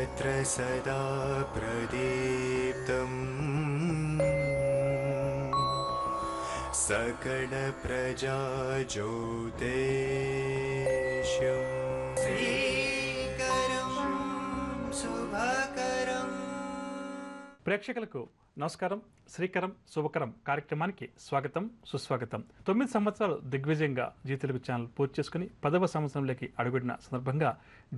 सर्वत्र सदा प्रदीप्तम् सकल प्रजाज्योतिष्यम् श्रीकरं शुभकरम्। ప్రేక్షకులకు నమస్కారం. శ్రీకరం శుభకరం కార్యక్రమానికి స్వాగతం సుస్వాగతం. 9 సంవత్సరాలు దిగ్విజయంగా జీ తెలుగు ఛానల్ పూర్తి చేసుకుని 10వ సంవత్సరంలోకి అడుగుపెట్టిన సందర్భంగా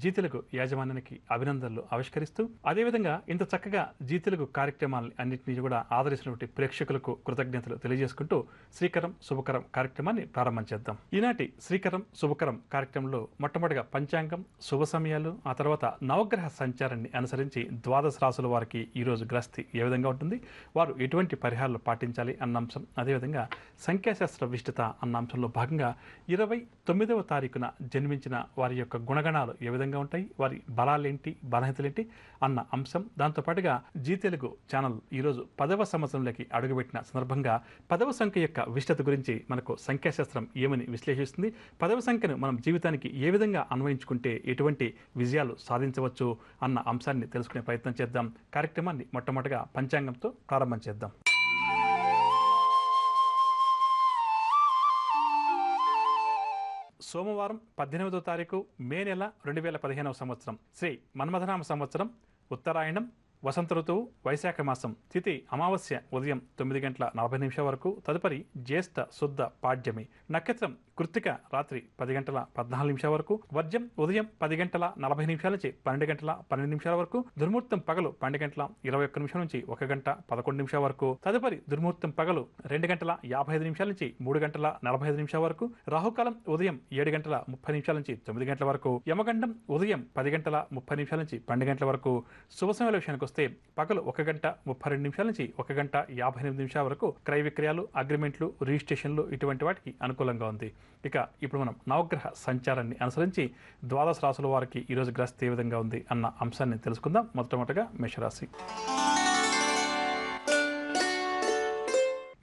జీ తెలుగు యాజమాన్యానికి అభినందనలు ఆవిష్కరిస్తూ, అదేవిధంగా ఇంత చక్కగా జీ తెలుగు కార్యక్రమాలని అన్నింటినీ కూడా ఆదరిస్తున్నటువంటి ప్రేక్షకులకు కృతజ్ఞతలు తెలియజేసుకుంటూ శ్రీకరం శుభకరం కార్యక్రమాన్ని ప్రారంభం చేద్దాం. ఈనాటి శ్రీకరం శుభకరం కార్యక్రమంలో మొట్టమొదటిగా పంచాంగం, శుభ సమయాలు, ఆ తర్వాత నవగ్రహ సంచారాన్ని అనుసరించి ద్వాదశ రాశుల వారికి ఈరోజు గ్రస్తి ఏ విధంగా ఉంటుంది, వారు ఎటువంటి పరిహారాలు పాటించాలి అన్న అంశం, అదేవిధంగా సంఖ్యాశాస్త్ర విశిష్టత అన్న అంశంలో భాగంగా 29వ తారీఖున జన్మించిన వారి యొక్క గుణగణాలు ఏ విధంగా ఉంటాయి, వారి బలాలేంటి, బలహీనతలేంటి అన్న అంశం, దాంతోపాటుగా జీ తెలుగు ఛానల్ ఈరోజు 10వ సంవత్సరంలోకి అడుగుపెట్టిన సందర్భంగా 10వ సంఖ్య యొక్క విశిష్టత గురించి మనకు సంఖ్యాశాస్త్రం ఏమని విశ్లేషిస్తుంది, 10వ సంఖ్యను మనం జీవితానికి ఏ విధంగా అన్వయించుకుంటే ఎటువంటి విజయాలు సాధించవచ్చు అన్న అంశాన్ని తెలుసుకునే ప్రయత్నం చేద్దాం. కార్యక్రమాన్ని మొట్టమొదటిగా పంచాంగంతో ప్రారంభం చేద్దాం. సోమవారం 18వ తారీఖు మే నెల 2015వ సంవత్సరం, శ్రీ మన్మథనామ సంవత్సరం, ఉత్తరాయణం, వసంత ఋతువు, వైశాఖ మాసం, తిథి అమావాస్య ఉదయం 9:40 వరకు, తదుపరి జ్యేష్ఠ శుద్ధ పాడ్యమి, నక్షత్రం కృత్తిక రాత్రి 10:14 వరకు, వర్జం ఉదయం 10:40 నుంచి 12:12 వరకు, దుర్ముహూర్తం పగలు 12:21 నుంచి 1:11 వరకు, తదుపరి దుర్ముహూర్తం పగలు 2:55 నుంచి 3:45 వరకు, రాహుకాలం ఉదయం 7:30 నుంచి 9 వరకు, యమగండం ఉదయం 10:30 నుంచి 12 వరకు, శుభ సమయాల విషయానికి వస్తే పగలు 1:32 నుంచి 1:58 వరకు క్రయ విక్రయాలు, అగ్రిమెంట్లు, రిజిస్ట్రేషన్లు ఇటువంటి వాటికి అనుకూలంగా ఉంది. ఇక ఇప్పుడు మనం నవగ్రహ సంచారాన్ని అనుసరించి ద్వాదశ రాశుల వారికి ఈరోజు గ్రస్తి ఏ విధంగా ఉంది అన్న అంశాన్ని తెలుసుకుందాం. మొట్టమొదటిగా మేషరాశి.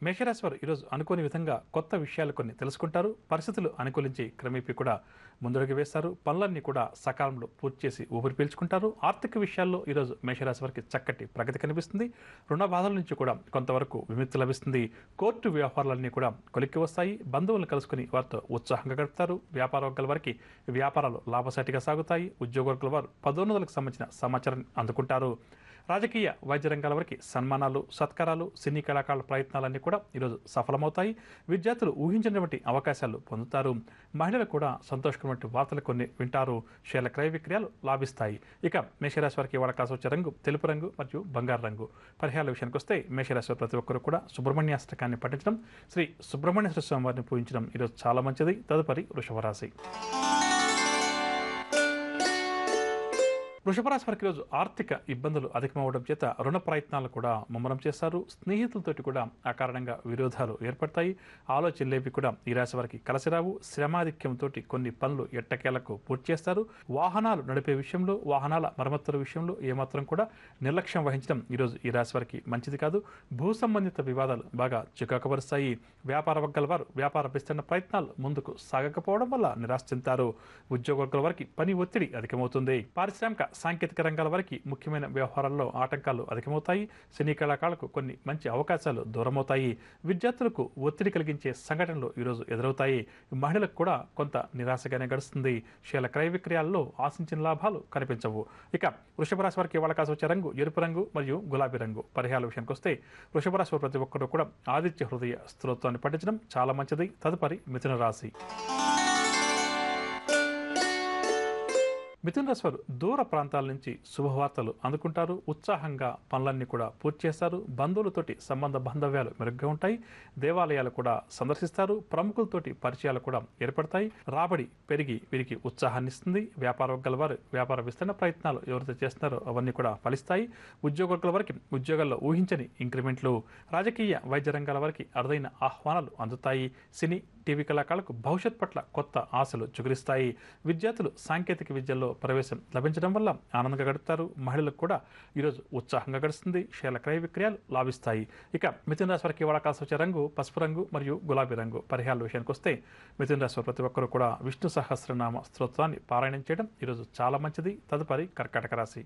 మేషరాశి వారు ఈరోజు అనుకోని విధంగా కొత్త విషయాలు కొన్ని తెలుసుకుంటారు. పరిస్థితులు అనుకూలించి క్రమేపీ కూడా ముందడుగు వేస్తారు. పనులన్నీ కూడా సకాలంలో పూర్తి చేసి ఊపిరి పీల్చుకుంటారు. ఆర్థిక విషయాల్లో ఈరోజు మేషరాశి వారికి చక్కటి ప్రగతి కనిపిస్తుంది. రుణ బాధల నుంచి కూడా కొంతవరకు విముక్తి లభిస్తుంది. కోర్టు వ్యవహారాలన్నీ కూడా కొలిక్కి వస్తాయి. బంధువులను కలుసుకుని వారితో ఉత్సాహంగా గడుపుతారు. వ్యాపార వర్గాల వారికి వ్యాపారాలు లాభసాటిగా సాగుతాయి. ఉద్యోగ వర్గాల వారు పదోన్నతులకు సంబంధించిన సమాచారాన్ని అందుకుంటారు. రాజకీయ, వైద్య రంగాల వరకు సన్మానాలు, సత్కారాలు, సినీ కళాకారుల ప్రయత్నాలన్నీ కూడా ఈరోజు సఫలమవుతాయి. విద్యార్థులు ఊహించినటువంటి అవకాశాలు పొందుతారు. మహిళలు కూడా సంతోషకరమైన వార్తలు కొన్ని వింటారు. షేర్ల క్రయ విక్రయాలు లాభిస్తాయి. ఇక మేషరాశి వారికి ఇవాళ కాసి వచ్చే రంగు తెలుపు రంగు మరియు బంగారు రంగు. పరిహారాల విషయానికి వస్తే మేషరాశి వారి ప్రతి ఒక్కరు కూడా సుబ్రహ్మణ్యాష్టకాన్ని పఠించడం, శ్రీ సుబ్రహ్మణ్య స్వామి వారిని పూజించడం ఈరోజు చాలా మంచిది. తదుపరి వృషభ రాశి. వృషభరాశి వారికి రోజు ఆర్థిక ఇబ్బందులు అధికమవడం చేత రుణ ప్రయత్నాలు కూడా ముమ్మరం చేస్తారు. స్నేహితులతోటి కూడా ఆ కారణంగా విరోధాలు ఏర్పడతాయి. ఆలోచనలేవి కూడా ఈ రాశి వారికి కలిసిరావు. శ్రమాధిక్యంతో కొన్ని పనులు ఎట్టకేలకు పూర్తి చేస్తారు. వాహనాలు నడిపే విషయంలో, వాహనాల మరమ్మతుల విషయంలో ఏమాత్రం కూడా నిర్లక్ష్యం వహించడం ఈరోజు ఈ రాశి వారికి మంచిది కాదు. భూ సంబంధిత వివాదాలు బాగా చికాకుపరుస్తాయి. వ్యాపార వర్గాల వారు వ్యాపార విస్తరణ ప్రయత్నాలు ముందుకు సాగకపోవడం వల్ల నిరాశ చెందుతారు. ఉద్యోగ వర్గాల వారికి పని ఒత్తిడి అధికమవుతుంది. పారిశ్రామిక, సాంకేతిక రంగాల వారికి ముఖ్యమైన వ్యవహారాల్లో ఆటంకాలు అధికమవుతాయి. సినీ కళాకారులకు కొన్ని మంచి అవకాశాలు దూరమవుతాయి. విద్యార్థులకు ఒత్తిడి కలిగించే సంఘటనలు ఈరోజు ఎదురవుతాయి. మహిళలకు కూడా కొంత నిరాశగానే గడుస్తుంది. షేర్ల క్రయ విక్రయాల్లో ఆశించిన లాభాలు కనిపించవు. ఇక వృషభ రాశి వారికి ఇవాళ కాసి వచ్చే రంగు ఎరుపు రంగు మరియు గులాబీ రంగు. పరిహారాల విషయానికి వస్తే వృషభ రాశి వారు ప్రతి ఒక్కరు కూడా ఆదిత్య హృదయ స్తోత్రాన్ని పఠించడం చాలా మంచిది. తదుపరి మిథున రాశి. మిథున రాశి వారు దూర ప్రాంతాల నుంచి శుభవార్తలు అందుకుంటారు. ఉత్సాహంగా పనులన్నీ కూడా పూర్తి చేస్తారు. బంధువులతోటి సంబంధ బాంధవ్యాలు మెరుగ్గా ఉంటాయి. దేవాలయాలు కూడా సందర్శిస్తారు. ప్రముఖులతోటి పరిచయాలు కూడా ఏర్పడతాయి. రాబడి పెరిగి వీరికి ఉత్సాహాన్ని ఇస్తుంది. వ్యాపార వర్గాల వారు వ్యాపార విస్తరణ ప్రయత్నాలు ఎవరైతే చేస్తున్నారో అవన్నీ కూడా ఫలిస్తాయి. ఉద్యోగ వర్గాల వారికి ఉద్యోగాల్లో ఊహించని ఇంక్రిమెంట్లు. రాజకీయ, వైద్య రంగాల వారికి అరుదైన ఆహ్వానాలు అందుతాయి. సినీ, టీవీ కళాకారులకు భవిష్యత్ పట్ల కొత్త ఆశలు చిగురిస్తాయి. విద్యార్థులు సాంకేతిక విద్యల్లో ప్రవేశం లభించడం వల్ల ఆనందంగా గడుపుతారు. మహిళలకు కూడా ఈరోజు ఉత్సాహంగా గడుస్తుంది. షేర్ల క్రయ విక్రయాలు లాభిస్తాయి. ఇక మిథున రాశి వారికి ఇవాళ కాసి వచ్చే రంగు పసుపు రంగు మరియు గులాబీ రంగు. పరిహారాల విషయానికి వస్తే మిథున రాశి వారు ప్రతి ఒక్కరు కూడా విష్ణు సహస్రనామ స్తోత్రాన్ని పారాయణం చేయడం ఈరోజు చాలా మంచిది. తదుపరి కర్కాటక రాశి.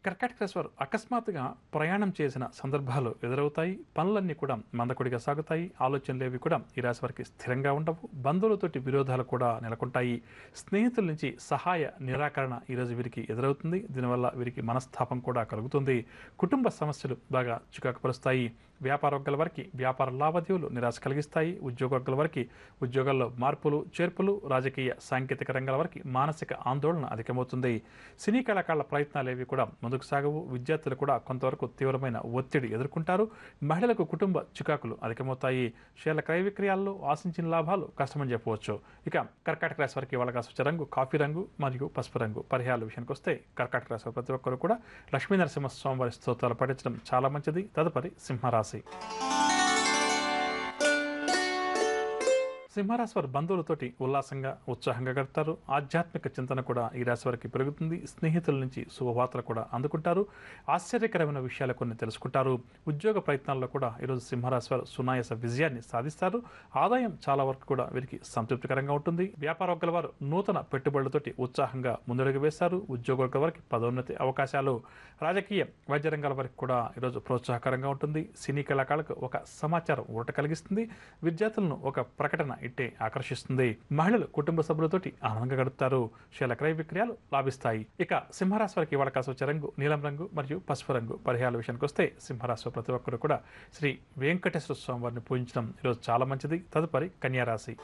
కర్కాటక రాశి వారు అకస్మాత్తుగా ప్రయాణం చేసిన సందర్భాలు ఎదురవుతాయి. పనులన్నీ కూడా మందకొడిగా సాగుతాయి. ఆలోచనలేవి కూడా ఈ రాశి వారికి స్థిరంగా ఉండవు. బంధువులతోటి విరోధాలు కూడా నెలకొంటాయి. స్నేహితుల నుంచి సహాయ నిరాకరణ ఈరోజు వీరికి ఎదురవుతుంది. దీనివల్ల వీరికి మనస్తాపం కూడా కలుగుతుంది. కుటుంబ సమస్యలు బాగా చికాకుపరుస్తాయి. వ్యాపార వర్గాల వారికి వ్యాపార లావాదేవీలు నిరాశ కలిగిస్తాయి. ఉద్యోగ వర్గాల వారికి ఉద్యోగాల్లో మార్పులు చేర్పులు, రాజకీయ సాంకేతిక రంగాల వారికి మానసిక ఆందోళన అధికమవుతుంది. సినీ కళాకారుల ప్రయత్నాలేవి కూడా ముందుకు సాగవు. విద్యార్థులు కూడా కొంతవరకు తీవ్రమైన ఒత్తిడి ఎదుర్కొంటారు. మహిళలకు కుటుంబ చికాకులు అధికమవుతాయి. షేర్ల క్రయ విక్రయాల్లో ఆశించిన లాభాలు కష్టమని చెప్పవచ్చు. ఇక కర్కాటక రాశి వారికి వాళ్ళ కాసు రంగు కాఫీ రంగు మరియు పసుపు రంగు. పరిహారాల విషయానికి వస్తే కర్కాటక రాశి ప్రతి ఒక్కరు కూడా లక్ష్మీ నరసింహస్వామి వారి స్తోత్రాలు పఠించడం చాలా మంచిది. తదుపరి సింహరాశి. సింహరాశి వారు బంధువులతోటి ఉల్లాసంగా ఉత్సాహంగా గడుపుతారు. ఆధ్యాత్మిక చింతన కూడా ఈ రాశి వారికి పెరుగుతుంది. స్నేహితుల నుంచి శుభవార్తలు కూడా అందుకుంటారు. ఆశ్చర్యకరమైన విషయాలు కొన్ని తెలుసుకుంటారు. ఉద్యోగ ప్రయత్నాల్లో కూడా ఈరోజు సింహరాశి వారు సునాయాస విజయాన్ని సాధిస్తారు. ఆదాయం చాలా వరకు కూడా వీరికి సంతృప్తికరంగా ఉంటుంది. వ్యాపార వర్గాల వారు నూతన పెట్టుబడులతోటి ఉత్సాహంగా ముందడుగు వేస్తారు. ఉద్యోగ వర్గాల వారికి పదోన్నతి అవకాశాలు. రాజకీయ వైద్య రంగాల వారికి కూడా ఈరోజు ప్రోత్సాహకరంగా ఉంటుంది. సినీ కళాకారులకు ఒక సమాచారం ఊరట కలిగిస్తుంది. విద్యార్థులను ఒక ప్రకటన ఇట్టే ఆకర్షిస్తుంది. మహిళలు కుటుంబ సభ్యులతోటి ఆనందంగా గడుపుతారు. శీల క్రయ విక్రయాలు లాభిస్తాయి. ఇక సింహరాశి వారికి వాళ్ళ కాసు వచ్చే రంగు నీలం రంగు మరియు పసుపు రంగు. పరిహారాల విషయానికి వస్తే సింహరాశి ప్రతి ఒక్కరు కూడా శ్రీ వెంకటేశ్వర స్వామి వారిని పూజించడం ఈరోజు చాలా మంచిది. తదుపరి కన్యారాశి.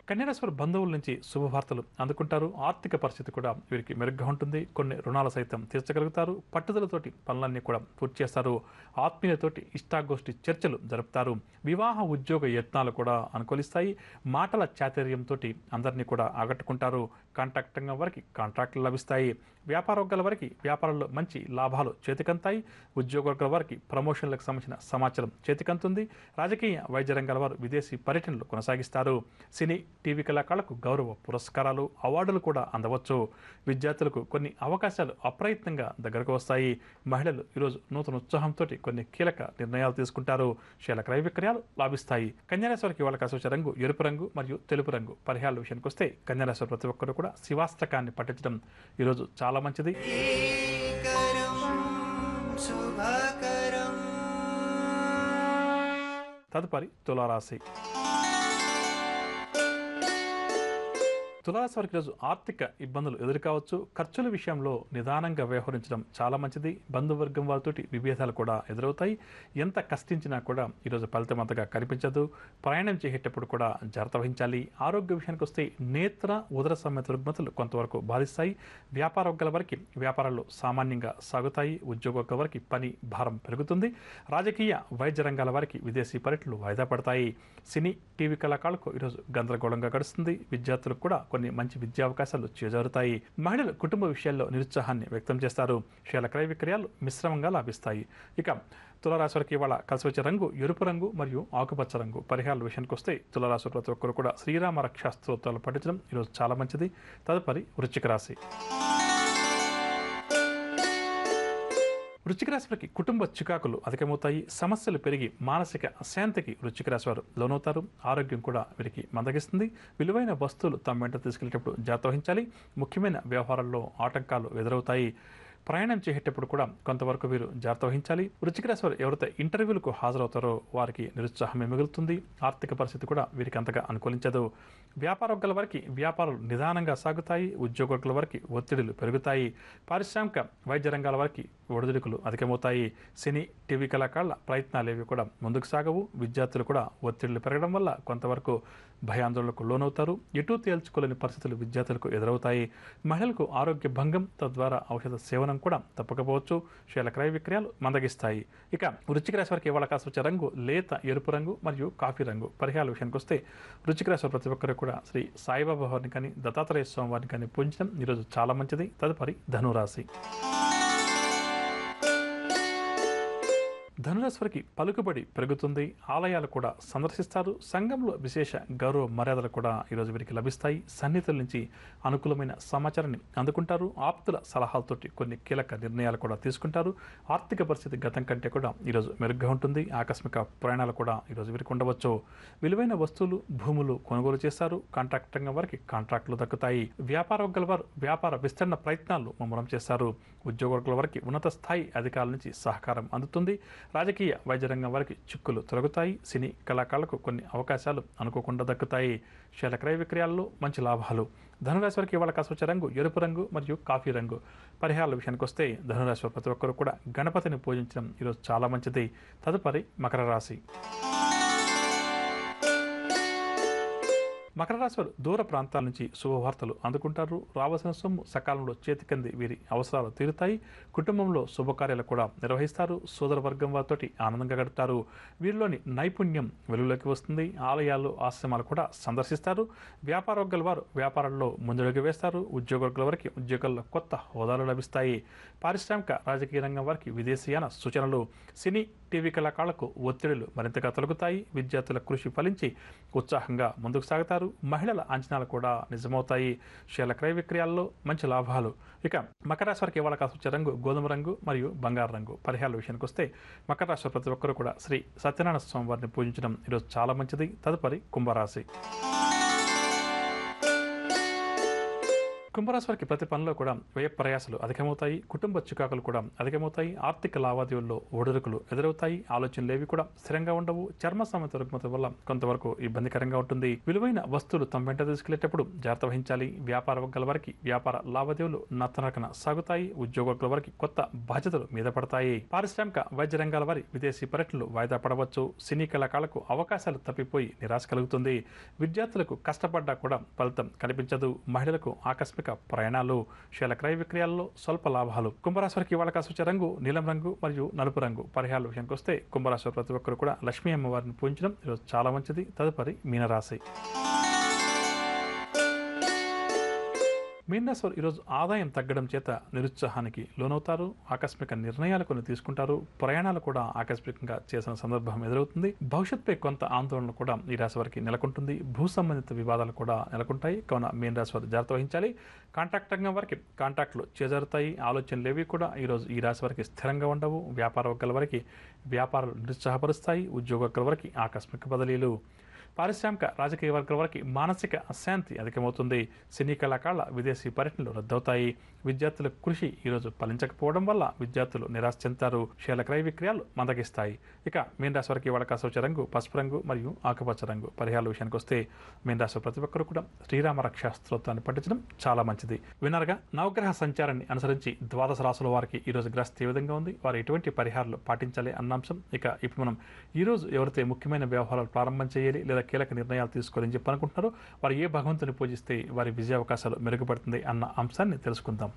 కన్యారాశి వారు బంధువుల నుంచి శుభవార్తలు అందుకుంటారు. ఆర్థిక పరిస్థితి కూడా వీరికి మెరుగ్గా ఉంటుంది. కొన్ని రుణాలు సైతం తీర్చగలుగుతారు. పట్టుదలతోటి పనులన్నీ కూడా పూర్తి చేస్తారు. ఆత్మీయులతోటి ఇష్టాగోష్ఠి చర్చలు జరుపుతారు. వివాహ ఉద్యోగ యత్నాలు కూడా అనుకూలిస్తాయి. మాటల చాతుర్యంతో అందరినీ కూడా ఆకట్టుకుంటారు. కాంట్రాక్ట్ రంగం వారికి కాంట్రాక్టులు లభిస్తాయి. వ్యాపార వర్గాల వారికి వ్యాపారంలో మంచి లాభాలు చేతికంతాయి. ఉద్యోగ వర్గాల వారికి ప్రమోషన్లకు సంబంధించిన సమాచారం చేతికంతుంది. రాజకీయ వైద్య రంగాల వారు విదేశీ పర్యటనలు కొనసాగిస్తారు. సినీ టీవీ కళాకారులకు గౌరవ పురస్కారాలు అవార్డులు కూడా అందవచ్చు. విద్యార్థులకు కొన్ని అవకాశాలు అప్రయత్నంగా దగ్గరకు వస్తాయి. మహిళలు ఈరోజు నూతన ఉత్సాహంతో కొన్ని కీలక నిర్ణయాలు తీసుకుంటారు. శీల క్రయ విక్రయాలు లాభిస్తాయి. కన్యారాశి వారికి వాళ్ళ కాసు వచ్చే రంగు ఎరుపు రంగు మరియు తెలుపు రంగు. పరిహారాల విషయానికి వస్తే కన్యారాశి ప్రతి ఒక్కరు కూడా శివాష్టకాన్ని పఠించడం ఈరోజు చాలా మంచిది. తదుపరి తులారాశి. తులారాశి వారికి ఈరోజు ఆర్థిక ఇబ్బందులు ఎదురుకావచ్చు. ఖర్చుల విషయంలో నిదానంగా వ్యవహరించడం చాలా మంచిది. బంధువర్గం వారితో విభేదాలు కూడా ఎదురవుతాయి. ఎంత కష్టించినా కూడా ఈరోజు ఫలితం అంతగా కనిపించదు. ప్రయాణం చేసేటప్పుడు కూడా జాగ్రత్త వహించాలి. ఆరోగ్య విషయానికి వస్తే నేత్ర ఉదర సంబంధిత రుగ్మతలు కొంతవరకు బాధిస్తాయి. వ్యాపార వర్గాల వారికి వ్యాపారాలు సామాన్యంగా సాగుతాయి. ఉద్యోగ వర్గాల వారికి పని భారం పెరుగుతుంది. రాజకీయ వైద్య రంగాల వారికి విదేశీ పర్యటనలు వాయిదా పడతాయి. సినీ టీవీ కళాకారులకు ఈరోజు గందరగోళంగా గడుస్తుంది. విద్యార్థులకు కూడా కొన్ని మంచి విద్యా అవకాశాలు చేజారుతాయి. మహిళలు కుటుంబ విషయాల్లో నిరుత్సాహాన్ని వ్యక్తం చేస్తారు. షేర్ల క్రయ విక్రయాలు మిశ్రమంగా లాభిస్తాయి. ఇక తులారాశి వారికి ఇవాళ కలిసి వచ్చే రంగు ఎరుపు రంగు మరియు ఆకుపచ్చ రంగు. పరిహారాల విషయానికి వస్తే తులారాశి ప్రతి ఒక్కరు కూడా శ్రీరామ రక్షా స్తోత్రాలు పఠించడం ఈరోజు చాలా మంచిది. తదుపరి వృశ్చిక రాశి. వృశ్చిక రాశి వారికి కుటుంబ చికాకులు అధికమవుతాయి. సమస్యలు పెరిగి మానసిక అశాంతికి వృశ్చిక రాశి వారు లోనవుతారు. ఆరోగ్యం కూడా వీరికి మందగిస్తుంది. విలువైన వస్తువులు తమ వెంట తీసుకెళ్లేటప్పుడు జాగ్రత్త వహించాలి. ముఖ్యమైన వ్యవహారాల్లో ఆటంకాలు ఎదురవుతాయి. ప్రయాణం చేసేటప్పుడు కూడా కొంతవరకు వీరు జాగ్రత్త వహించాలి. వృశ్చిక రాశి వారు ఎవరైతే ఇంటర్వ్యూలకు హాజరవుతారో వారికి నిరుత్సాహమే మిగులుతుంది. ఆర్థిక పరిస్థితి కూడా వీరికి అంతగా అనుకూలించదు. వ్యాపార వర్గాల వారికి వ్యాపారాలు నిదానంగా సాగుతాయి. ఉద్యోగ వర్గాల వారికి ఒత్తిడులు పెరుగుతాయి. పారిశ్రామిక వైద్య రంగాల వారికి ఒడిదుడుకులు అధికమవుతాయి. సినీ టీవీ కళాకారుల ప్రయత్నాలేవి కూడా ముందుకు సాగవు. విద్యార్థులు కూడా ఒత్తిడులు పెరగడం వల్ల కొంతవరకు భయాందోళనకు లోనవుతారు. ఎటూ తేల్చుకోలేని పరిస్థితులు విద్యార్థులకు ఎదురవుతాయి. మహిళలకు ఆరోగ్య భంగం, తద్వారా ఔషధ సేవనం కూడా తప్పకపోవచ్చు. షేర్ల క్రయ విక్రయాలు మందగిస్తాయి. ఇక వృశ్చిక రాశి వారికి ఇవాళ కాసు వచ్చే రంగు లేత ఎరుపు రంగు మరియు కాఫీ రంగు. పరిహారాల విషయానికి వస్తే వృశ్చిక రాశి ప్రతి ఒక్కరు కూడా శ్రీ సాయిబాబా వారిని కానీ దత్తాత్రేయ స్వామి వారిని కానీ పూజించడం ఈరోజు చాలా మంచిది. తదుపరి ధనురాశి. ధనురాశి వారికి పలుకుబడి పెరుగుతుంది. ఆలయాలు కూడా సందర్శిస్తారు. సంఘంలో విశేష గౌరవ మర్యాదలు కూడా ఈరోజు వీరికి లభిస్తాయి. సన్నిహితుల నుంచి అనుకూలమైన సమాచారాన్ని అందుకుంటారు. ఆప్తుల సలహాలతోటి కొన్ని కీలక నిర్ణయాలు కూడా తీసుకుంటారు. ఆర్థిక పరిస్థితి గతం కంటే కూడా ఈరోజు మెరుగ్గా ఉంటుంది. ఆకస్మిక ప్రయాణాలు కూడా ఈరోజు వీరికి ఉండవచ్చు. విలువైన వస్తువులు, భూములు కొనుగోలు చేస్తారు. కాంట్రాక్ట్ రంగం వారికి కాంట్రాక్టులు దక్కుతాయి. వ్యాపార వర్గాల వారు వ్యాపార విస్తరణ ప్రయత్నాలు ముమ్మరం చేస్తారు. ఉద్యోగ వర్గాల వారికి ఉన్నత స్థాయి అధికారుల నుంచి సహకారం అందుతుంది. రాజకీయ వైద్య రంగం వారికి చిక్కులు తొలగుతాయి. సినీ కళాకారులకు కొన్ని అవకాశాలు అనుకోకుండా దక్కుతాయి. షేర్ల క్రయ విక్రయాల్లో మంచి లాభాలు. ధనురాశి వారికి ఇవాళ కాసొచ్చే రంగు ఎరుపు రంగు మరియు కాఫీ రంగు. పరిహారాల విషయానికి వస్తే ధనురాశి వారు ప్రతి ఒక్కరు కూడా గణపతిని పూజించడం ఈరోజు చాలా మంచిది. తదుపరి మకర రాశి. మకర రాశి వారు దూర ప్రాంతాల నుంచి శుభవార్తలు అందుకుంటారు. రావాల్సిన సొమ్ము సకాలంలో చేతికంది వీరి అవసరాలు తీరుతాయి. కుటుంబంలో శుభకార్యాలు కూడా నిర్వహిస్తారు. సోదర వర్గం వారితో ఆనందంగా గడుపుతారు. వీరిలోని నైపుణ్యం వెలుగులోకి వస్తుంది. ఆలయాలు, ఆశ్రమాలు కూడా సందర్శిస్తారు. వ్యాపార వర్గాల వారు వ్యాపారాల్లో ముందడుగు వేస్తారు. ఉద్యోగ వర్గాల వారికి ఉద్యోగాల్లో కొత్త హోదాలు లభిస్తాయి. పారిశ్రామిక రాజకీయ రంగం వారికి విదేశీయాన సూచనలు. సినీ, టీవీ కళాకారులకు ఒత్తిడులు మరింతగా తొలగుతాయి. విద్యార్థుల కృషి ఫలించి ఉత్సాహంగా ముందుకు సాగుతారు. మహిళల అంచనాలు కూడా నిజమవుతాయి. షేర్ల క్రయ విక్రయాల్లో మంచి లాభాలు. ఇక మకర రాశి వారికి ఇవాళ కాసొచ్చే రంగు గోధుమ రంగు మరియు బంగారు రంగు. పరిహారాల విషయానికి వస్తే మకర రాశి ప్రతి ఒక్కరూ కూడా శ్రీ సత్యనారాయణ స్వామి వారిని పూజించడం ఈరోజు చాలా మంచిది. తదుపరి కుంభరాశి. కుంభరాశి వారికి ప్రతి పనిలో కూడా వ్యయ ప్రయాసాలు అధికమవుతాయి. కుటుంబ చికాకులు కూడా అధికమవుతాయి. ఆర్థిక లావాదేవీల్లో ఒడిదుడుకులు ఎదురవుతాయి. ఆలోచనలేవి కూడా స్థిరంగా ఉండవు. చర్మ సంబంధిత రుగ్మత వల్ల కొంతవరకు ఇబ్బందికరంగా ఉంటుంది. విలువైన వస్తువులు తమ వెంట తీసుకెళ్లేటప్పుడు జాగ్రత్త వహించాలి. వ్యాపార వర్గాల వారికి వ్యాపార లావాదేవీలు నత్తనకన సాగుతాయి. ఉద్యోగ వర్గాల వారికి కొత్త బాధ్యతలు మీద పడతాయి. పారిశ్రామిక వైద్య రంగాల వారి విదేశీ పర్యటనలు వాయిదా పడవచ్చు. సినీ కళాకారులకు అవకాశాలు తప్పిపోయి నిరాశ కలుగుతుంది. విద్యార్థులకు కష్టపడ్డా కూడా ఫలితం కనిపించదు. మహిళలకు ఆకస్మిక ప్రయాణాలు. షేర్ల క్రయ విక్రయాల్లో స్వల్ప లాభాలు. కుంభరాశి వారికి ఇవాళ కాసొచ్చే రంగు నీలం రంగు మరియు నలుపు రంగు. పరిహారాల విషయానికి వస్తే కుంభరాశి వారు ప్రతి ఒక్కరు కూడా లక్ష్మీ అమ్మవారిని పూజించడం ఈరోజు చాలా మంచిది. తదుపరి మీనరాశి. మీనరాశి వారు ఈరోజు ఆదాయం తగ్గడం చేత నిరుత్సాహానికి లోనవుతారు. ఆకస్మిక నిర్ణయాలు కొన్ని తీసుకుంటారు. ప్రయాణాలు కూడా ఆకస్మికంగా చేసిన సందర్భం ఎదురవుతుంది. భవిష్యత్తుపై కొంత ఆందోళన కూడా ఈ రాశి వారికి నెలకొంటుంది. భూ సంబంధిత వివాదాలు కూడా నెలకొంటాయి. కావున మీనరాశి వారు జాగ్రత్త వహించాలి. కాంట్రాక్ట్ రంగం వారికి కాంట్రాక్టులు చేజారుతాయి. ఆలోచనలు ఏవి కూడా ఈరోజు ఈ రాశి వారికి స్థిరంగా ఉండవు. వ్యాపార వర్గాల వారికి వ్యాపారాలు నిరుత్సాహపరుస్తాయి. ఉద్యోగ వర్గాల వారికి ఆకస్మిక బదిలీలు. పారిశ్రామిక రాజకీయ వర్గాల వారికి మానసిక అశాంతి అధికమవుతుంది. సినీ కళాకారుల విదేశీ పర్యటనలు రద్దవుతాయి. విద్యార్థుల కృషి ఈరోజు ఫలించకపోవడం వల్ల విద్యార్థులు నిరాశ చెందుతారు. షేర్ల క్రయ విక్రయాలు మందగిస్తాయి. ఇక మీనరాశి వారికి ఇవాళ కాసొచ్చే రంగు పసుపు రంగు మరియు ఆకుపచ్చ రంగు. పరిహారాల విషయానికి వస్తే మీనరాశి ప్రతి ఒక్కరు కూడా శ్రీరామ రక్షా స్తోత్రాన్ని పఠించడం చాలా మంచిది. వినరగా నవగ్రహ సంచారాన్ని అనుసరించి ద్వాదశ రాశుల వారికి ఈరోజు గ్రహస్థితి ఏ విధంగా ఉంది, వారు ఎటువంటి పరిహారాలు పాటించాలి అన్న అంశం. ఇక ఇప్పుడు మనం ఈరోజు ఎవరైతే ముఖ్యమైన వ్యవహారాలు ప్రారంభం చేయాలి లేదా కీలక నిర్ణయాలు తీసుకోవాలని చెప్పి అనుకుంటున్నారో వారు ఏ భగవంతుని పూజిస్తే వారి విజయావకాశాలు మెరుగుపడుతుంది అన్న అంశాన్ని తెలుసుకుందాం.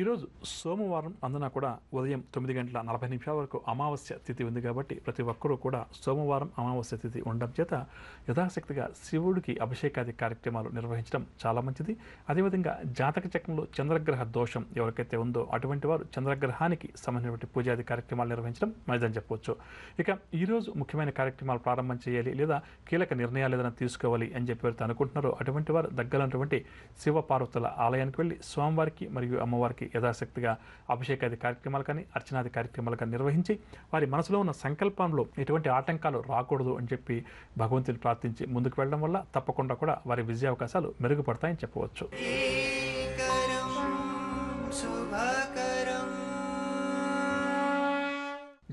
ఈరోజు సోమవారం అందున కూడా ఉదయం 9:40 వరకు అమావాస్య తిథి ఉంది కాబట్టి ప్రతి ఒక్కరూ కూడా సోమవారం అమావాస్య తిథి ఉండడం చేత యథాశక్తిగా శివుడికి అభిషేకాది కార్యక్రమాలు నిర్వహించడం చాలా మంచిది. అదేవిధంగా జాతక చక్రంలో చంద్రగ్రహ దోషం ఎవరికైతే ఉందో అటువంటి వారు చంద్రగ్రహానికి సంబంధించిన పూజాది కార్యక్రమాలు నిర్వహించడం మంచిదని చెప్పవచ్చు. ఇక ఈరోజు ముఖ్యమైన కార్యక్రమాలు ప్రారంభం చేయాలి లేదా కీలక నిర్ణయాలు ఏదైనా తీసుకోవాలి అని చెప్పి ఎవరైతే అనుకుంటున్నారో అటువంటి వారు దగ్గరటువంటి శివ పార్వతుల ఆలయానికి వెళ్ళి స్వామివారికి మరియు అమ్మవారికి యథాశక్తిగా అభిషేకాది కార్యక్రమాలు కానీ అర్చనాది కార్యక్రమాలు కానీ నిర్వహించి వారి మనసులో ఉన్న సంకల్పంలో ఎటువంటి ఆటంకాలు రాకూడదు అని చెప్పి భగవంతుని ప్రార్థించి ముందుకు వెళ్ళడం వల్ల తప్పకుండా కూడా వారి విజయావకాశాలు మెరుగుపడతాయని చెప్పవచ్చు.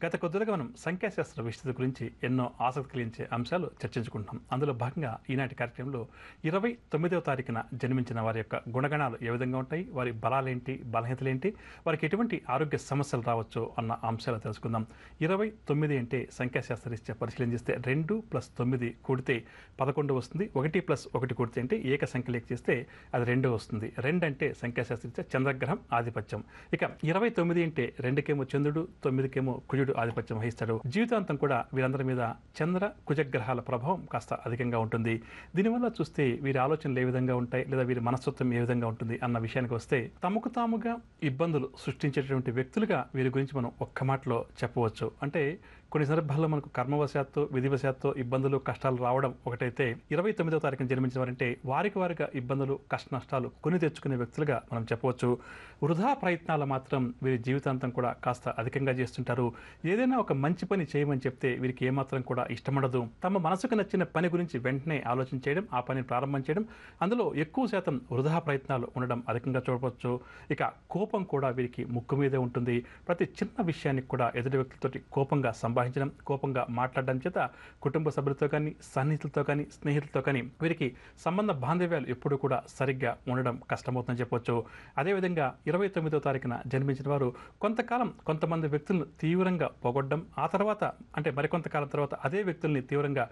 గత కొద్దిగా మనం సంఖ్యాశాస్త్ర విస్తృతి గురించి ఎన్నో ఆసక్తి కలిగించే అంశాలు చర్చించుకుంటున్నాం. అందులో భాగంగా ఈనాటి కార్యక్రమంలో 29వ తారీఖున జన్మించిన వారి యొక్క గుణగణాలు ఏ విధంగా ఉంటాయి, వారి బలాలేంటి, బలహీనతలేంటి, వారికి ఎటువంటి ఆరోగ్య సమస్యలు రావచ్చో అన్న అంశాలు తెలుసుకుందాం. 29 అంటే సంఖ్యాశాస్త్ర రీత్యా పరిశీలన చేస్తే 2 + 9 కూడితే 11 వస్తుంది. 1 + 1 కూడితే అంటే ఏక సంఖ్య లెక్క చేస్తే అది 2 వస్తుంది. 2 అంటే సంఖ్యాశాస్త్ర రీత్యా చంద్రగ్రహం ఆధిపత్యం. ఇక 29 అంటే 2కేమో చంద్రుడు, 9కేమో కుజుడు సూర్యుడు ఆధిపత్యం వహిస్తాడు. జీవితాంతం కూడా వీరందరి మీద చంద్ర కుజగ్రహాల ప్రభావం కాస్త అధికంగా ఉంటుంది. దీనివల్ల చూస్తే వీరి ఆలోచనలు ఏ విధంగా ఉంటాయి లేదా వీరి మనస్తత్వం ఏ విధంగా ఉంటుంది అన్న విషయానికి వస్తే తమకు తాముగా ఇబ్బందులు సృష్టించేటువంటి వ్యక్తులుగా వీరి గురించి మనం ఒక్క మాటలో చెప్పవచ్చు. అంటే కొన్ని సందర్భాల్లో మనకు కర్మవశాత్తు విధివశాత్తు ఇబ్బందులు కష్టాలు రావడం ఒకటైతే 29వ తారీఖున జన్మించిన వారంటే వారికి వారిగా ఇబ్బందులు కష్ట నష్టాలు కొని తెచ్చుకునే వ్యక్తులుగా మనం చెప్పవచ్చు. వృధా ప్రయత్నాలు మాత్రం వీరి జీవితాంతం కూడా కాస్త అధికంగా చేస్తుంటారు. ఏదైనా ఒక మంచి పని చేయమని చెప్తే వీరికి ఏమాత్రం కూడా ఇష్టపడదు. తమ మనసుకు నచ్చిన పని గురించి వెంటనే ఆలోచన చేయడం, ఆ పనిని ప్రారంభం చేయడం, అందులో ఎక్కువ శాతం వృధా ప్రయత్నాలు ఉండడం అధికంగా చూడవచ్చు. ఇక కోపం కూడా వీరికి ముక్కు మీదే ఉంటుంది. ప్రతి చిన్న విషయానికి కూడా ఎదుటి వ్యక్తులతోటి కోపంగా సంభాషించడం, కోపంగా మాట్లాడడం చేత కుటుంబ సభ్యులతో కానీ, సన్నిహితులతో కానీ, స్నేహితులతో కానీ వీరికి సంబంధ బాంధవ్యాలు ఎప్పుడు కూడా సరిగ్గా ఉండడం కష్టమవుతుందని చెప్పవచ్చు. అదేవిధంగా 29వ తారీఖున జన్మించిన వారు కొంతకాలం కొంతమంది వ్యక్తులను తీవ్రంగా పొగొట్టడం, ఆ తర్వాత అంటే మరికొంతకాలం తర్వాత అదే వ్యక్తుల్ని తీవ్రంగా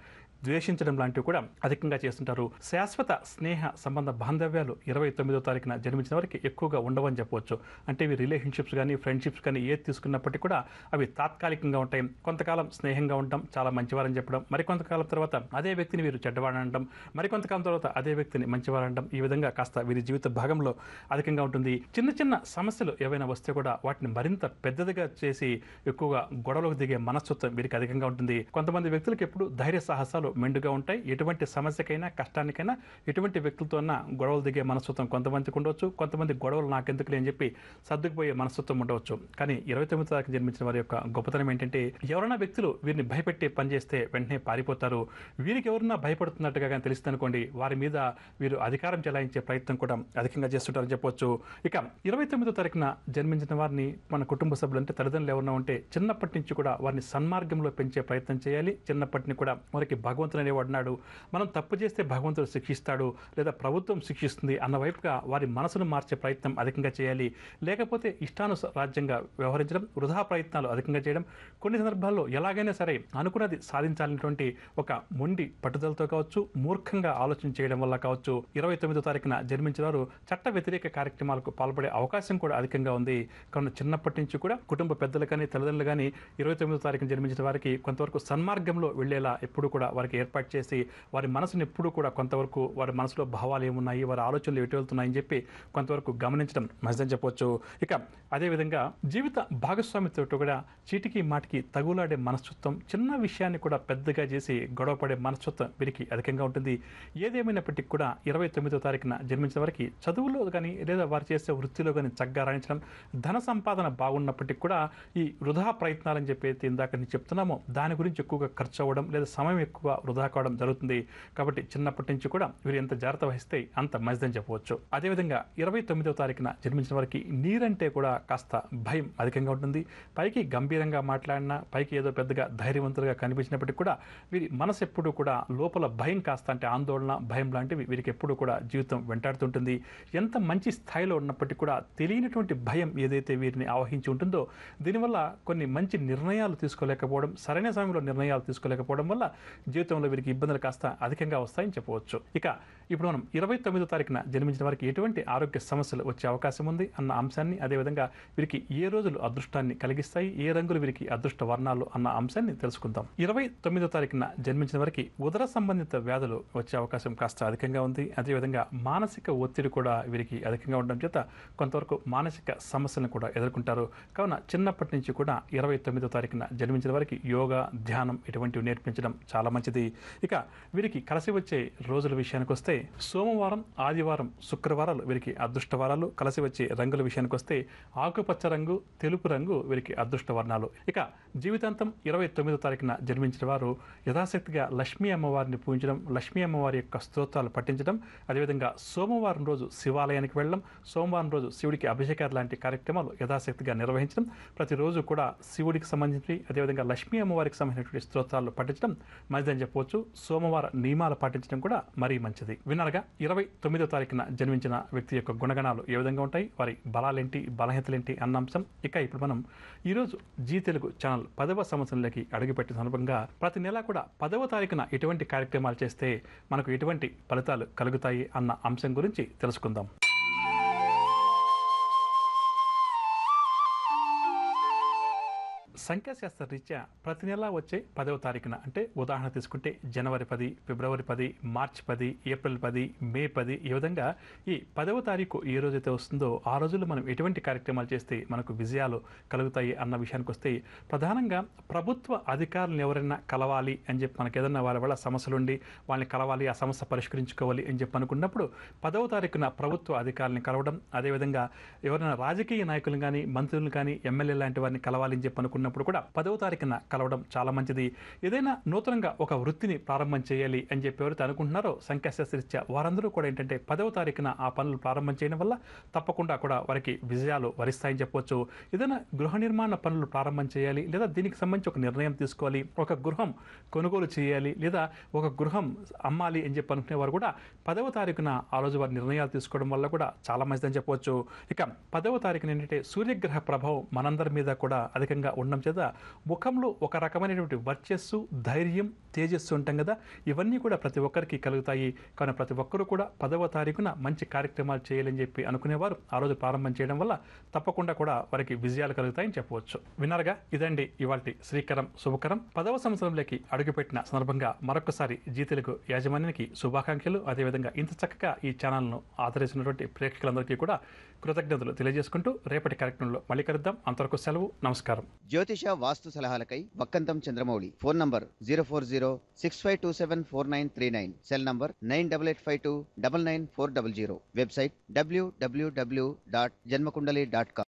ద్వేషించడం లాంటివి కూడా అధికంగా చేస్తుంటారు. శాశ్వత స్నేహ సంబంధ బాంధవ్యాలు 29వ తారీఖున జన్మించిన వారికి ఎక్కువగా ఉండవని చెప్పవచ్చు. అంటే ఇవి రిలేషన్షిప్స్ కానీ, ఫ్రెండ్షిప్స్ కానీ ఏది తీసుకున్నప్పటికీ కూడా అవి తాత్కాలికంగా ఉంటాయి. కొంతకాలం స్నేహంగా ఉండడం, చాలా మంచివారని చెప్పడం, మరికొంతకాలం తర్వాత అదే వ్యక్తిని వీరు చెడ్డవాడనడం, మరికొంతకాలం తర్వాత అదే వ్యక్తిని మంచివారనడం, ఈ విధంగా కాస్త వీరి జీవిత భాగంలో అధికంగా ఉంటుంది. చిన్న చిన్న సమస్యలు ఏవైనా వస్తే కూడా వాటిని మరింత పెద్దదిగా చేసి ఎక్కువగా గొడవలకు దిగే మనస్తత్వం వీరికి అధికంగా ఉంటుంది. కొంతమంది వ్యక్తులకు ఎప్పుడు ధైర్య సాహసాలు మెండుగా ఉంటాయి. ఎటువంటి సమస్యకైనా, కష్టానికైనా ఎటువంటి వ్యక్తులతో గొడవలు దిగే మనస్తత్వం కొంతమందికి ఉండవచ్చు. కొంతమంది గొడవలు నాకెందుకులే అని చెప్పి సర్దుకుపోయే మనస్తత్వం ఉండవచ్చు. కానీ 29వ తారీఖు జన్మించిన వారి యొక్క గొప్పతనం ఏంటంటే ఎవరైనా వ్యక్తులు వీరిని భయపెట్టి పని చేస్తే వెంటనే పారిపోతారు. వీరికి ఎవరన్నా భయపడుతున్నట్టుగా కానీ తెలిసింది అనుకోండి, వారి మీద వీరు అధికారం చెలాయించే ప్రయత్నం కూడా అధికంగా చేస్తుంటారని చెప్పవచ్చు. ఇక 29వ తారీఖున జన్మించిన వారిని మన కుటుంబ సభ్యులు అంటే తల్లిదండ్రులు ఎవరైనా ఉంటే చిన్నప్పటి నుంచి కూడా వారిని సన్మార్గంలో పెంచే ప్రయత్నం చేయాలి. చిన్నప్పటిని కూడా వారికి భగవంతుడు అనేవాడు ఉన్నాడు, మనం తప్పు చేస్తే భగవంతుడు శిక్షిస్తాడు లేదా ప్రభుత్వం శిక్షిస్తుంది అన్న వైపుగా వారి మనసును మార్చే ప్రయత్నం అధికంగా చేయాలి. లేకపోతే ఇష్టానురాజ్యంగా వ్యవహరించడం, వృధా ప్రయత్నాలు అధికంగా చేయడం, కొన్ని సందర్భాల్లో ఎలాగైనా సరే అనుకున్నది సాధించాలనేటువంటి ఒక మొండి పట్టుదలతో కావచ్చు, మూర్ఖంగా ఆలోచన చేయడం వల్ల కావచ్చు 29వ తారీఖున జన్మించిన వారు చట్ట వ్యతిరేక కార్యక్రమాలకు పాల్పడే అవకాశం కూడా అధికంగా ఉంది. కావున చిన్నప్పటి నుంచి కూడా కుటుంబ పెద్దలు కానీ, తల్లిదండ్రులు కానీ 29వ తారీఖున జన్మించిన వారికి కొంతవరకు సన్మార్గంలో వెళ్లేలా ఎప్పుడు కూడా వారికి ఏర్పాటు చేసి వారి మనసును ఎప్పుడు కూడా కొంతవరకు వారి మనసులో భావాలు ఏమున్నాయి, వారి ఆలోచనలు ఎటు వెళ్తున్నాయని చెప్పి కొంతవరకు గమనించడం మంచిదని చెప్పవచ్చు. ఇక అదేవిధంగా జీవిత భాగస్వామితో కూడా చీటికి మాటికి తగులాడే మనస్తత్వం, చిన్న విషయాన్ని కూడా పెద్దగా చేసి గొడవపడే మనస్తత్వం వీరికి అధికంగా ఉంటుంది. ఏదేమైనప్పటికీ కూడా 29వ తారీఖున జన్మించిన వారికి చదువులో కానీ లేదా వారు చేసే వృత్తిలో కానీ చక్కగా రాణించడం, ధన సంపాదన బాగున్నప్పటికీ కూడా ఈ వృధా ప్రయత్నాలని చెప్పి ఇందాక నేను చెప్తున్నామో దాని గురించి ఎక్కువగా ఖర్చు అవ్వడం లేదా సమయం ఎక్కువ వృధా కావడం జరుగుతుంది. కాబట్టి చిన్నప్పటి నుంచి కూడా వీరు ఎంత జాగ్రత్త వహిస్తే అంత మంచిదని చెప్పవచ్చు. అదేవిధంగా 29వ తారీఖున జన్మించిన వారికి నీరంటే కూడా కాస్త భయం అధికంగా ఉంటుంది. పైకి గంభీరంగా మాట్లాడినా, పైకి ఏదో పెద్దగా ధైర్యవంతులుగా కనిపించినప్పటికీ కూడా వీరి మనసు ఎప్పుడు కూడా లోపల భయం కాస్త అంటే ఆందోళన, భయం లాంటివి వీరికి ఎప్పుడు కూడా జీవితం వెంటాడుతుంటుంది. ఎంత మంచి స్థాయిలో ఉన్నప్పటికీ కూడా తెలియనటువంటి భయం ఏదైతే వీరిని ఆవహించి ఉంటుందో దీనివల్ల కొన్ని మంచి నిర్ణయాలు తీసుకోలేకపోవడం, సరైన సమయంలో నిర్ణయాలు తీసుకోలేకపోవడం వల్ల జీవితంలో వీరికి ఇబ్బందులు కాస్త అధికంగా వస్తాయని చెప్పవచ్చు. ఇక ఇప్పుడు మనం 29వ తారీఖున జన్మించిన వారికి ఎటువంటి ఆరోగ్య సమస్యలు వచ్చే అవకాశం ఉంది అన్న అంశాన్ని, అదేవిధంగా వీరికి ఏ రోజులు అదృష్టాన్ని కలిగిస్తాయి, ఏ రంగులు వీరికి అదృష్ట వర్ణాలు అన్న అంశాన్ని తెలుసుకుందాం. 29వ తారీఖున జన్మించిన వారికి ఉదర సంబంధిత వ్యాధులు వచ్చే అవకాశం కాస్త అధికంగా ఉంది. అదేవిధంగా మానసిక ఒత్తిడి కూడా వీరికి అధికంగా ఉండడం చేత కొంతవరకు మానసిక సమస్యలను కూడా ఎదుర్కొంటారు. కావున చిన్నప్పటి నుంచి కూడా 29వ తారీఖున జన్మించిన వారికి యోగా, ధ్యానం ఇటువంటివి నేర్పించడం చాలా మంచిది. ఇక వీరికి కలిసి వచ్చే రోజుల విషయానికి వస్తే సోమవారం, ఆదివారం, శుక్రవారాలు వీరికి అదృష్ట వారాలు. కలిసి వచ్చే రంగుల విషయానికి వస్తే ఆకుపచ్చ రంగు, తెలుపు రంగు వీరికి అదృష్ట వర్ణాలు. ఇక జీవితాంతం 29వ తారీఖున జన్మించిన వారు యథాశక్తిగా లక్ష్మీ అమ్మవారిని పూజించడం, లక్ష్మీ అమ్మవారి యొక్క స్తోత్రాలు పఠించడం, అదేవిధంగా సోమవారం రోజు శివాలయానికి వెళ్ళడం, సోమవారం రోజు శివుడికి అభిషేకాలు లాంటి కార్యక్రమాలు యథాశక్తిగా నిర్వహించడం, ప్రతిరోజు కూడా శివుడికి సంబంధించి అదేవిధంగా లక్ష్మీ అమ్మవారికి సంబంధించినటువంటి స్తోత్రాలు పఠించడం మంచిదని చెప్పవచ్చు. సోమవార నియమాలు పాటించడం కూడా మరీ మంచిది. విన్నారుగా 29వ తారీఖున జన్మించిన వ్యక్తి యొక్క గుణగణాలు ఏ విధంగా ఉంటాయి, వారి బలాలేంటి, బలహీనతలేంటి అన్న అంశం. ఇక ఇప్పుడు మనం ఈరోజు జీ తెలుగు ఛానల్ 10వ సంవత్సరంలోకి అడుగుపెట్టిన సందర్భంగా ప్రతి నెల కూడా 10వ తారీఖున ఎటువంటి కార్యక్రమాలు చేస్తే మనకు ఎటువంటి ఫలితాలు కలుగుతాయి అన్న అంశం గురించి తెలుసుకుందాం. సంఖ్యాశాస్త్ర రీత్యా ప్రతి నెల వచ్చే 10వ తారీఖున అంటే ఉదాహరణ తీసుకుంటే జనవరి 10, ఫిబ్రవరి 10, మార్చి 10, ఏప్రిల్ 10, మే 10 ఈ విధంగా ఈ 10వ తారీఖు ఏ రోజైతే వస్తుందో ఆ రోజుల్లో మనం ఎటువంటి కార్యక్రమాలు చేస్తే మనకు విజయాలు కలుగుతాయి అన్న విషయానికి వస్తే ప్రధానంగా ప్రభుత్వ అధికారులను ఎవరైనా కలవాలి అని చెప్పి మనకు ఏదైనా వాళ్ళ వల్ల సమస్యలు ఉండి వాళ్ళని కలవాలి, ఆ సమస్య పరిష్కరించుకోవాలి అని చెప్పి అనుకున్నప్పుడు 10వ తారీఖున ప్రభుత్వ అధికారులను కలవడం, అదేవిధంగా ఎవరైనా రాజకీయ నాయకులు కానీ మంత్రులు కానీ ఎమ్మెల్యే లాంటి వారిని కలవాలి అని చెప్పి అనుకున్నప్పుడు కూడా 10వ తారీఖున కలవడం చాలా మంచిది. ఏదైనా నూతనంగా ఒక వృత్తిని ప్రారంభం చేయాలి అని చెప్పి ఎవరైతే అనుకుంటున్నారో సంఖ్యాశాస్త్రరీత్యా వారందరూ కూడా ఏంటంటే 10వ తారీఖున ఆ పనులు ప్రారంభం చేయడం వల్ల తప్పకుండా కూడా వారికి విజయాలు వరిస్తాయని చెప్పవచ్చు. ఏదైనా గృహ నిర్మాణ పనులు ప్రారంభం చేయాలి లేదా దీనికి సంబంధించి ఒక నిర్ణయం తీసుకోవాలి, ఒక గృహం కొనుగోలు చేయాలి లేదా ఒక గృహం అమ్మాలి అని చెప్పి అనుకునేవారు కూడా 10వ తారీఖున ఆ రోజు వారి నిర్ణయాలు తీసుకోవడం వల్ల కూడా చాలా మంచిదని చెప్పవచ్చు. ఇక 10వ తారీఖున ఏంటంటే సూర్యగ్రహ ప్రభావం మనందరి మీద కూడా అధికంగా ఉండడం చేత ముఖంలో ఒక రకమైనటువంటి వర్చస్సు, ధైర్యం, తేజస్సు ఉంటాం కదా, ఇవన్నీ కూడా ప్రతి ఒక్కరికి కలుగుతాయి. కానీ ప్రతి ఒక్కరూ కూడా 10వ తారీఖున మంచి కార్యక్రమాలు చేయాలని చెప్పి అనుకునేవారు ఆ రోజు ప్రారంభం చేయడం వల్ల తప్పకుండా కూడా వారికి విజయాలు కలుగుతాయని చెప్పవచ్చు. విన్నారుగా, ఇదండి ఇవాల్టి శ్రీకరం శుభకరం 10వ సంవత్సరంలోకి అడుగుపెట్టిన సందర్భంగా మరొకసారి జీ తెలుగు యాజమాన్యానికి శుభాకాంక్షలు. అదేవిధంగా ఇంత చక్కగా ఈ ఛానల్ను ఆదరిస్తున్నటువంటి ప్రేక్షకులందరికీ కూడా కృతజ్ఞతలు తెలియజేసుకుంటూ రేపటి కార్యక్రమంలో మళ్ళీ కలుద్దాం. అంతవరకు సెలవు, నమస్కారం. జ్యోతిష వాస్తు సలహాలకై Vakkantham Chandramouli. Phone number 04065274939. Cell number 9885299400. Website www.janmakundali.com.